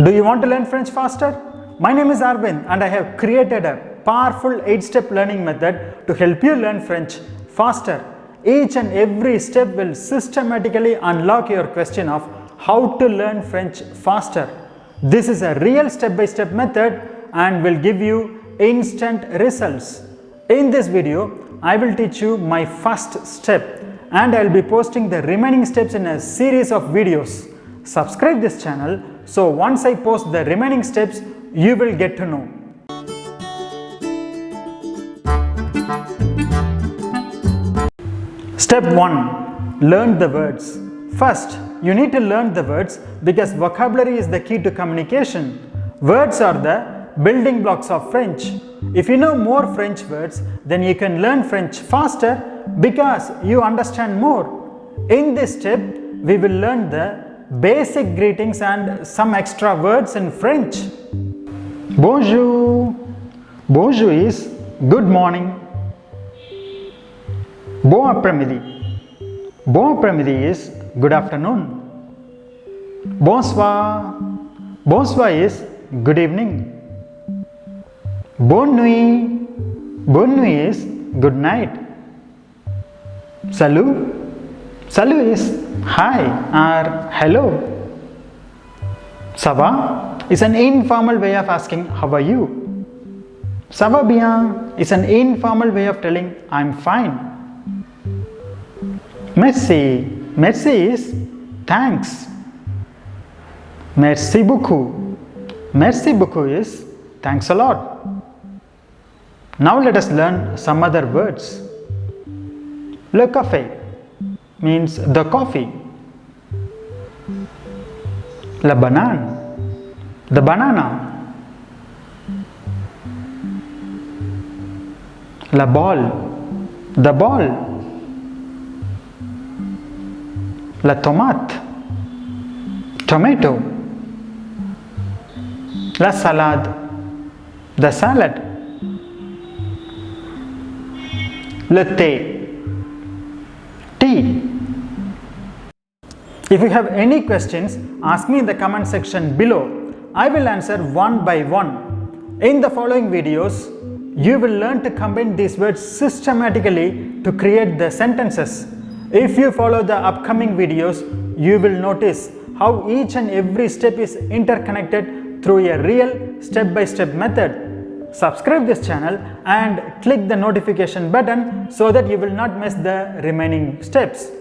Do you want to learn French faster? My name is Arvind and I have created a powerful 8-step learning method to help you learn French faster. Each and every step will systematically unlock your question of how to learn French faster. This is a real step-by-step method and will give you instant results. In this video, I will teach you my first step and I will be posting the remaining steps in a series of videos. Subscribe this channel so once I post the remaining steps, you will get to know. Step 1. Learn the words. First, you need to learn the words because vocabulary is the key to communication. Words are the building blocks of French. If you know more French words, then you can learn French faster because you understand more. In this step, we will learn the basic greetings and some extra words in French. Bonjour. Bonjour is good morning. Bon après-midi. Bon après-midi is good afternoon. Bonsoir. Bonsoir is good evening. Bonne nuit. Bonne nuit is good night. Salut. Salut is hi or hello. Ça va is an informal way of asking how are you. Ça va bien is an informal way of telling I'm fine. Merci. Merci is thanks. Merci beaucoup. Merci beaucoup is thanks a lot. Now let us learn some other words. Le café means the coffee. La banane, the banana. La ball, the ball. La tomate, tomato. La salade, the salad. Le thé, tea. If you have any questions, ask me in the comment section below. I will answer one by one. In the following videos, you will learn to combine these words systematically to create the sentences. If you follow the upcoming videos, you will notice how each and every step is interconnected through a real step-by-step method. Subscribe this channel and click the notification button so that you will not miss the remaining steps.